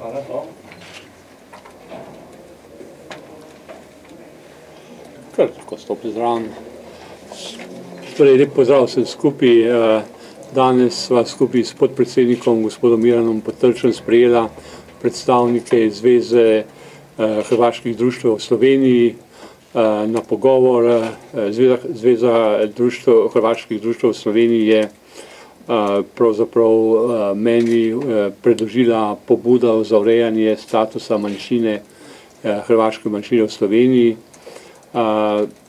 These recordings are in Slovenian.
Hvala, to. Kar tako stopi zraven. Torej, lep pozdrav vsem skupaj. Danes sva skupaj s podpredsednikom gospodom Miranom Potrčem sprejela predstavnike Zveze hrvaških društev v Sloveniji na pogovor. Zveza hrvaških društev v Sloveniji je pravzaprav meni predložila pobudo za urejanje statusa manjšine, hrvaške manjšine v Sloveniji,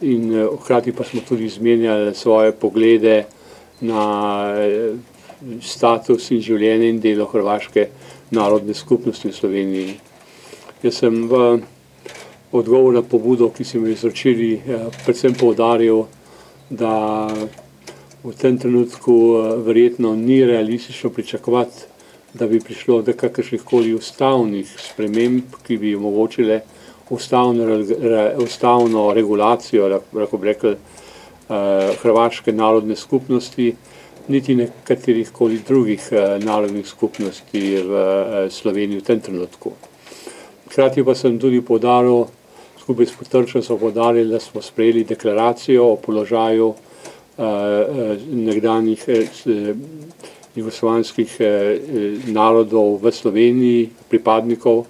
in hkrati pa smo tudi izmenjali svoje poglede na status in življenje in delo hrvaške narodne skupnosti v Sloveniji. Jaz sem v odgovor na pobudo, ki sem jo izročili, predvsem poudaril, da v tem trenutku verjetno ni realistično pričakovati, da bi prišlo do kakršnihkoli ustavnih sprememb, ki bi omogočile ustavno regulacijo, lahko bi rekli, hrvaške narodne skupnosti, niti nekaterihkoli drugih narodnih skupnosti v Sloveniji v tem trenutku. Hkrati pa sem tudi poudaril, skupaj s Potrčem smo poudarili, da smo sprejeli deklaracijo o položaju nekdanjih jugoslovanskih narodov v Sloveniji, pripadnikov, v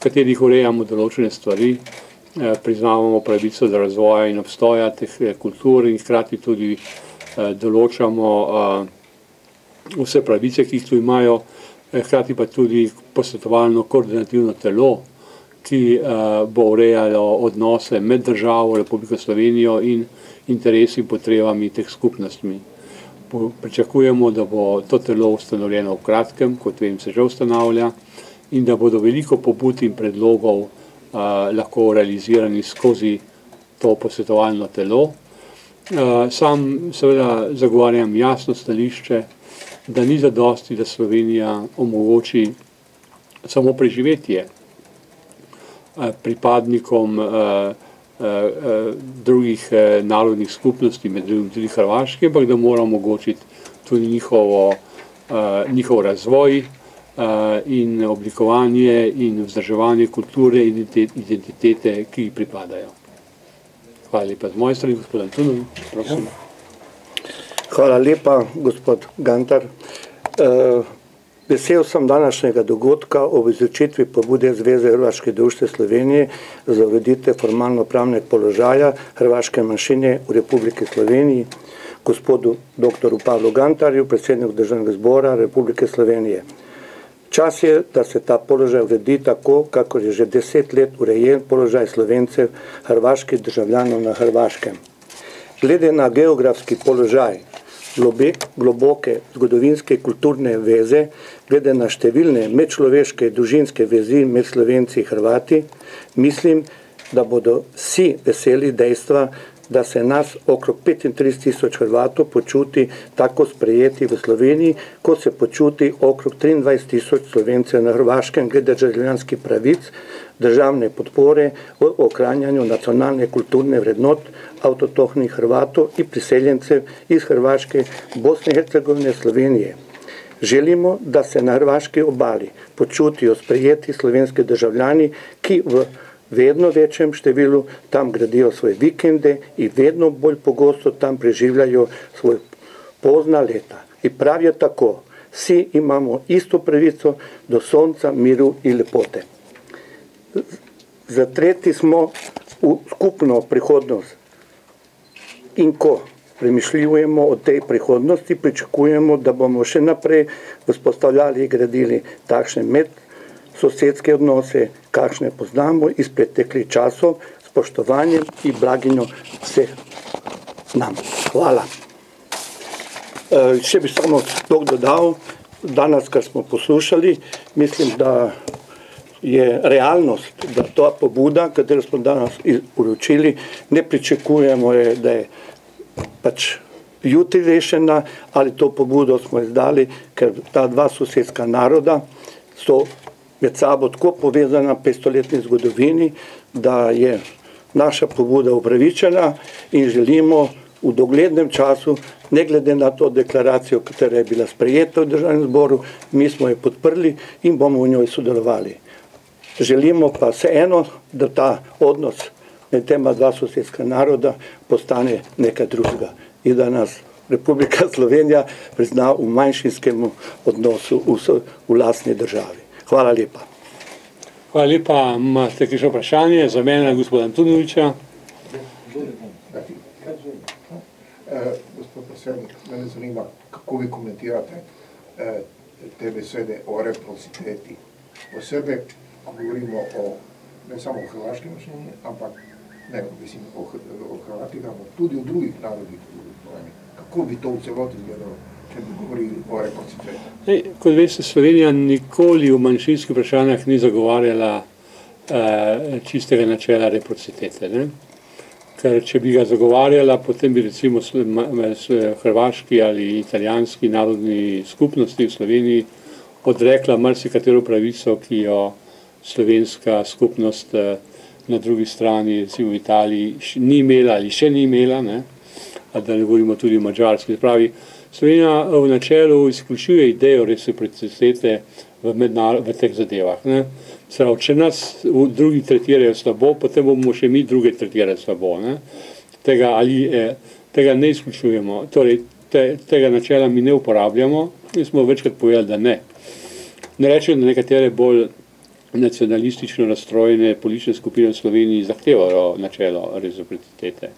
katerih urejamo določene stvari, priznavamo pravico do razvoja in obstoja teh kultur in hkrati tudi določamo vse pravice, ki jih tu imajo, hkrati pa tudi posvetovalno koordinativno telo, ki bo urejalo odnose med državo Republiko Slovenijo in interesi in potrebami teh skupnostmi. Pričakujemo, da bo to telo ustanovljeno v kratkem, kot vem, se že ustanavlja, in da bodo veliko pobud in predlogov lahko realizirani skozi to posvetovalno telo. Sam seveda zagovarjam jasno stališče, da ni zadosti, da Slovenija omogoči samo preživetje pripadnikom drugih narodnih skupnosti, med drugim tudi hrvaške, ampak da mora omogočiti tudi njihov razvoj in oblikovanje in vzdrževanje kulture in identitete, ki jih pripadajo. Hvala lepa z moje strani, gospod Antonov, prosim. Hvala lepa, gospod Gantar. Vesel sem današnjega dogodka ob izročitvi pobude Zveze hrvaških društev Slovenije za ureditev formalno-pravnega položaja hrvaške manjšine v Republiki Sloveniji, gospodu dr. Pavlu Gantarju, predsedniku Državnega zbora Republike Slovenije. Čas je, da se ta položaj uredi tako, kako je že 10 let urejen položaj Slovencev, hrvaških državljanov na Hrvaškem. Glede na geografski položaj, globoke zgodovinske kulturne veze, glede na številne medčloveške družinske vezi med Slovenci in Hrvati, mislim, da bodo vsi veseli dejstva, da se nas okrog 35.000 Hrvatov počuti tako sprejeti v Sloveniji, kot se počuti okrog 23.000 Slovencev na Hrvaškem glede državljanskih pravic, državne podpore v ohranjanju nacionalne kulturne vrednot avtohtonih Hrvatov in priseljencev iz Hrvaške, Bosne in Hercegovine, Slovenije. Želimo, da se na hrvaški obali počutijo sprejeti slovenski državljani, ki v vedno večjem številu tam gradijo svoje vikende in vedno bolj pogosto tam preživljajo svoje pozna leta. In pravijo tako, vsi imamo isto pravico do sonca, miru in lepote. Zatreti smo v skupno prihodnost in ko premišljujemo o tej prihodnosti, pričakujemo, da bomo še naprej vzpostavljali in gradili takšne medsosedske odnose, kakšne poznamo iz preteklih časov, spoštovanjem in blaginjo vseh nam. Hvala. Še bi samo to dodal, danes, kar smo poslušali, mislim, da je realnost, da ta pobuda, katero smo danes uročili, ne pričakujemo, da je pač jutri rešena, ali to pobudo smo izdali, ker ta dva sosedska naroda so med sabo tako povezana v 500-letni zgodovini, da je naša pobuda upravičena in želimo v doglednem času, ne glede na to deklaracijo, katera je bila sprejeta v Državnem zboru, mi smo jo podprli in bomo v njoj sodelovali. Želimo pa vseeno, da ta odnos med tema dva sosedska naroda postane nekaj drugega in da nas Republika Slovenija prizna v manjšinskem odnosu v lastni državi. Hvala lepa. Hvala lepa. Imate kakšno vprašanje za mene, gospoda Antunoviča? Gospod predsednik, mene zanima, kako vi komentirate te besede o reciprociteti. Posebej, ko govorimo ne samo o hrvaški manjšini, ampak mislim o Hrvatih, ampak tudi o drugih narodih. Kako bi to v celoti izgledalo, če bi govorili o reciprociteti? Kot veste, Slovenija nikoli v manjšinskih vprašanjah ni zagovarjala čistega načela reciprocitete. Ker če bi ga zagovarjala, potem bi recimo hrvaški ali italijanski narodni skupnosti v Sloveniji odrekla marsikatero pravico, ki jo slovenska skupnost na drugi strani, recimo v Italiji, ni imela ali še ni imela, da ne govorimo tudi o madžarski. Pravi, Slovenija v načelu izključuje idejo reciprocitete v teh zadevah. Pravi, če nas drugi tretirajo slabo, potem bomo še mi druge tretirali slabo. Tega ne izključujemo, torej tega načela mi ne uporabljamo in smo večkrat povedali, da ne. Ne rečem, da nekatere bolj nacionalistično nastrojene politične skupine v Sloveniji zahtevajo načelo reciprocitete.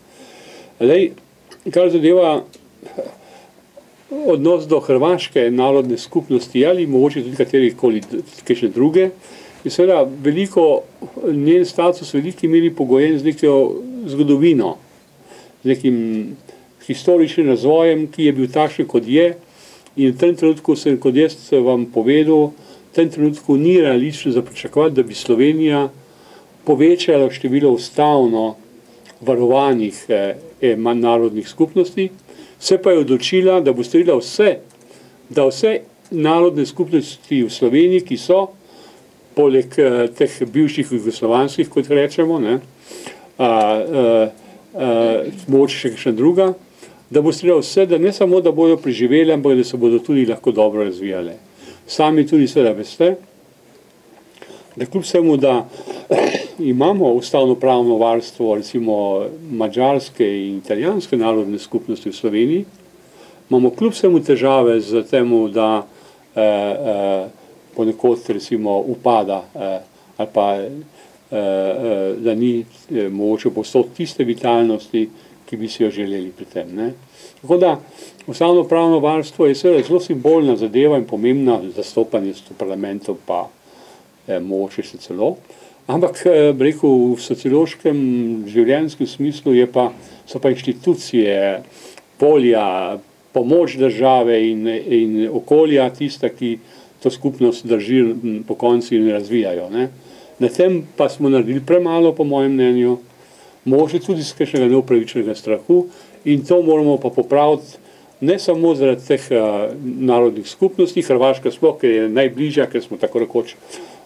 Kar zadeva odnos do hrvaške narodne skupnosti ali mogoče tudi katerikoli kakšne druge, je seveda njen status v veliki meri pogojen z neko zgodovino, z nekim historičnim razvojem, ki je bil takšen, kot je, in v tem trenutku sem, kot jaz vam povedal, v tem trenutku ni realistično za pričakovati, da bi Slovenija povečala število ustavno varovanih narodnih skupnosti, se pa je odločila, da bo storila vse, da vse narodne skupnosti v Sloveniji, ki so, poleg teh bivših jugoslovanskih, kot rečemo, mogoče še kakšna druga, da bo storila vse, da ne samo, da bodo preživeli, ampak da se bodo tudi lahko dobro razvijale. Sami tudi seveda veste, da kljub vsemu, da imamo ustavno-pravno varstvo recimo madžarske in italijanske narodne skupnosti v Sloveniji, imamo kljub vsemu težave z temu, da ponekod recimo upada ali pa da ni mogoče povsod tiste vitalnosti, ki bi si jo želeli pri tem. Tako da ustavno-pravno varstvo je seveda zelo simbolna zadeva in pomembna, zastopanje v parlamentu pa mogoče še celo. Ampak, rekel, v sociološkem življenjskem smislu so pa inštitucije, polja, pomoč države in okolja tista, ki to skupnost drži po konci in razvijajo. Na tem pa smo naredili premalo, po mojem mnenju, mogoče tudi z kakšnega neupravičenega strahu in to moramo pa popraviti ne samo zaradi teh narodnih skupnosti, Hrvaška sploh, ker je najbližja, ker smo tako rekoč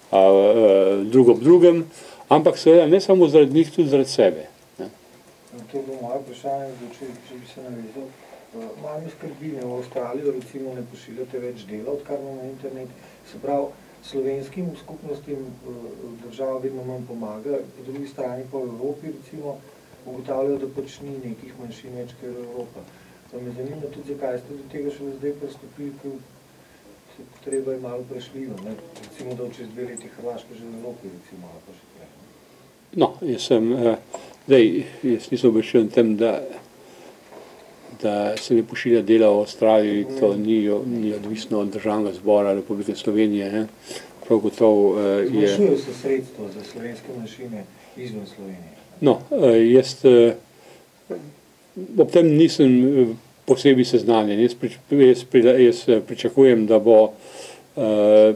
drug ob drugem, ampak seveda ne samo zaradi njih, tudi zaradi sebe. To je bilo moje vprašanje, če bi se navezal. Malo mi skrbi, v Avstralijo recimo ne pošiljate več dela, odkar imamo internet. Se pravi, slovenskim skupnostim država vedno manj pomaga, po drugi strani pa v Evropi recimo ugotavljajo, da pač ni nekih manjšin več, ker Evropa. Me zanima tudi, zakaj ste do tega šele zdaj pristopili, ker treba je malo prešljivo, recimo, da čez 2 leti Hrvaška že v Evropi, recimo, ali pa še prej. No, jaz nisem obveščen tem, da se ne pošilja dela v Avstraliji, to ni odvisno od Državnega zbora Republike Slovenije. Prav gotovo je... Zmanjšujejo se sredstva za slovenske manjšine izven Slovenije. No, jaz ob tem nisem posebej seznanjen. Jaz pričakujem, da bo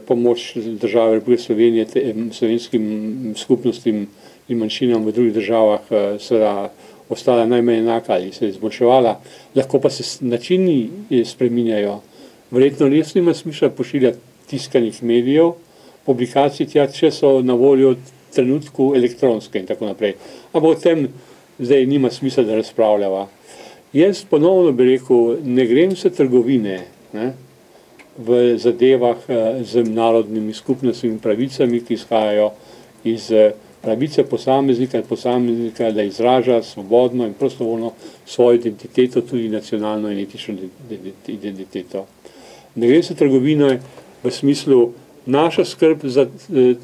pomoč države Republike Slovenije slovenskim skupnostim in manjšinam v drugih državah seveda ostala najmanj enaka ali se izboljševala, lahko pa se načini spreminjajo. Verjetno res nima smisla pošiljati tiskanih medijev, publikacij tja, če so na voljo v trenutku elektronske in tako naprej. Ampak o tem zdaj nima smisla, da razpravljava. Jaz ponovno bi rekel, ne grem se trgovine, ne, v zadevah z narodnimi skupnostmi in pravicami, ki izhajajo iz pravice posameznika, da izraža svobodno in prostovoljno svojo identiteto, tudi nacionalno in etično identiteto. Ne gre se trgovine v smislu naša skrb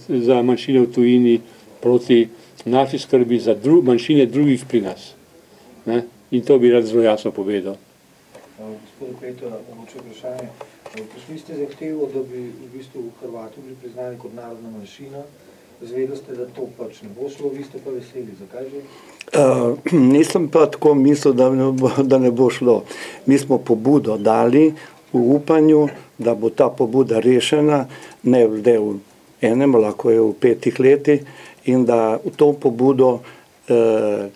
za manjšine v tujini proti naši skrbi za manjšine drugih pri nas. Ne? In to bi rad zelo jasno povedal. Gospod Peter, mogoče vprašanje. Prišli ste zahtevo, da bi v bistvu Hrvati bili priznani kot narodna manjšina. Zvedeli ste, da to pač ne bo šlo, vi ste pa veseli. Zakaj že? Nisem pa tako mislil, da ne bo šlo. Mi smo pobudo dali v upanju, da bo ta pobuda rešena, ne zdaj v enem, lahko je v 5 letih, in da v to pobudo,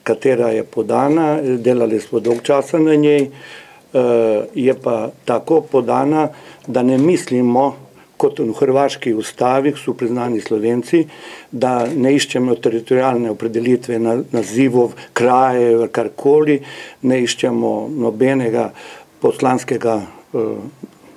katera je podana, delali smo dolg časa na njej, je pa tako podana, da ne mislimo, kot v hrvaški ustavi so priznani Slovenci, da ne iščemo teritorijalne opredelitve nazivov, krajev, karkoli, ne iščemo nobenega poslanskega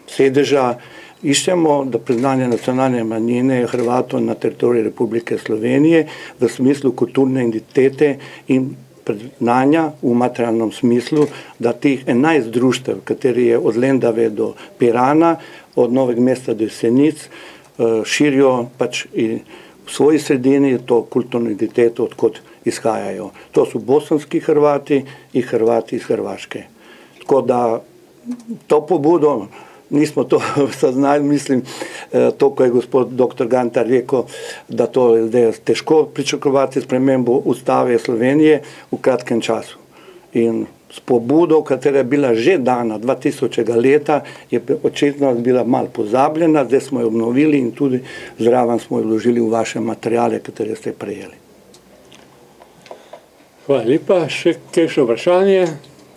sedeža, iščemo, da priznanje nacionalne manjine Hrvatov na teritoriju Republike Slovenije v smislu kulturne identitete in priznanja v materialnem smislu, da tih 11 društev, kateri je od Lendave do Pirana, od Novega mesta do Jesenic, širijo pač v svoji sredini to kulturno identiteto, odkot izhajajo. To so bosanski Hrvati in Hrvati iz Hrvaške. Tako da to pobudo nismo to saznali, mislim, to, ko je gospod dr. Gantar rekel, da to je težko pričakovati spremembo ustave Slovenije v kratkem času. In s pobudo, katera je bila že dana 2000. leta, je očitno bila malo pozabljena, zdaj smo jo obnovili in tudi zraven smo jo vložili v vaše materiale, katere ste prejeli. Hvala lepa. Še kakšno vprašanje?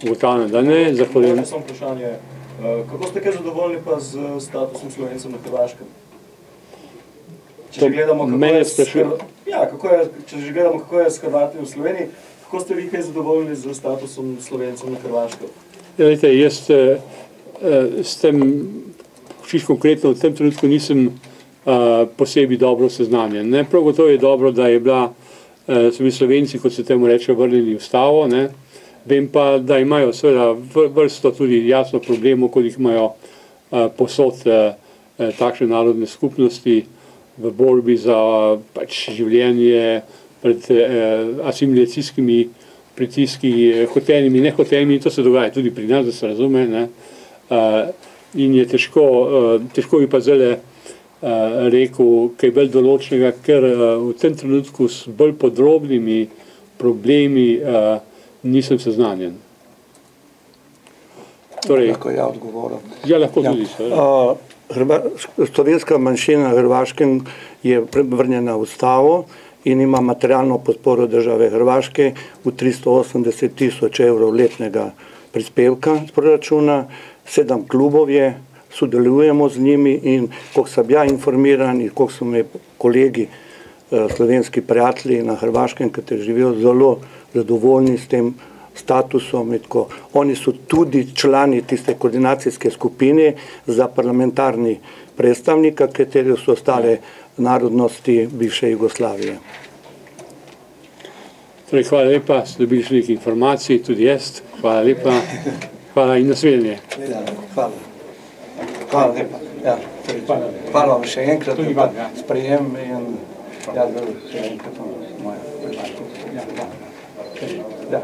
Ugotavljam, da ne. Zahvaljujem. Samo vprašanje. Kako ste kaj zadovoljni pa z statusom Slovencev na Hrvaškem? Če že gledamo, kako je s Hrvati v Sloveniji, kako ste vi kaj zadovoljni z statusom Slovencev na Hrvaškem? Glejte, jaz s tem, čisto konkretno v tem trenutku nisem posebej dobro seznanjen. Ne, prav gotovo je dobro, da je bila, so bili Slovenci, kot se temu reče, vrnjeni v ustavo, ne. Vem pa, da imajo seveda vrsto tudi jasno problemov, kot jih imajo posod takšne narodne skupnosti v borbi za pač življenje pred asimilacijskimi pritiski, hotenimi, nehotenimi, to se dogaja tudi pri nas, da se razume, ne. In je težko bi pa zdaj rekel kaj bolj določnega, ker v tem trenutku s bolj podrobnimi problemi nisem seznanjen. Torej, lahko ja odgovorim. Ja, lahko tudi. Slovenska manjšina na Hrvaškem je vrnjena v ustavo in ima materialno podporo države Hrvaške v 380.000 evrov letnega prispevka z proračuna, 7 klubov je, sodelujemo z njimi in koliko sem ja informiran in koliko so me kolegi slovenski prijatelji na Hrvaškem, kateri živijo, zelo zadovoljni s tem statusom. Oni so tudi člani tiste koordinacijske skupine za parlamentarni predstavnika, kateri so ostale narodnosti bivše Jugoslavije. Torej, hvala lepa, ste dobili še nekaj informacij, tudi jaz. Hvala lepa. Hvala in nasvidenje. Hvala. Hvala lepa. Ja, hvala vam še enkrat za sprejem in še enkrat moja predlagatelj. Ja.